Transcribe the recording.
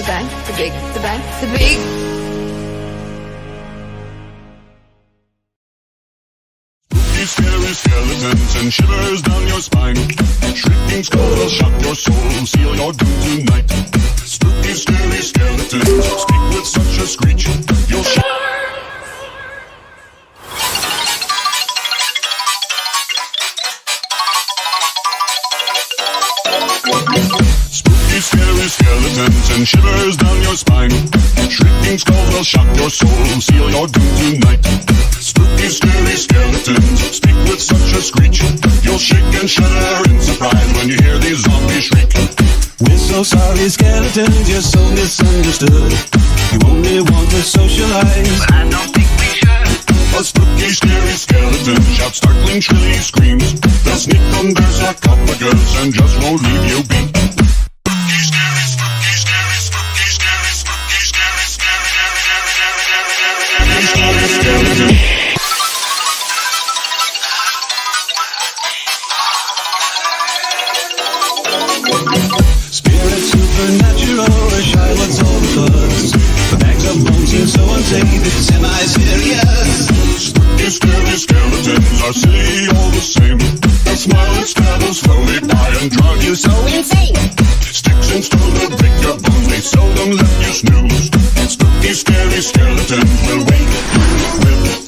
the bang, the big, the bang, the big. Scary skeletons and shivers down your spine. Shrieking skull will shock your soul, seal your doom tonight. Spooky, scary skeletons speak with such a screech, you'll Spooky, scary skeletons and shivers down your spine. Shrieking skull will shock your soul, seal your doom tonight. Spooky, scary skeletons speak with such a screech, you'll shake and shudder in surprise when you hear these zombies shriek. We're so sorry, skeletons, you're so misunderstood. You only want to socialize, but I don't think we should. A spooky, scary skeleton shouts startling, shrilly screams. They'll sneak under sarcophagus and just won't leave you be. Spooky, scary, spooky, scary, spooky, scary, spooky, scary, scary, scary, scary, skeleton. Spirit supernatural, a shy what's all the buzz. The bags of bones seem so unsafe, it's semi-serious. Spooky, scary skeletons are silly all the same. They'll smile and stabble slowly by and drive you so insane. Sticks and stones will break your bones, they seldom let you snooze. Spooky, scary skeletons will wake you with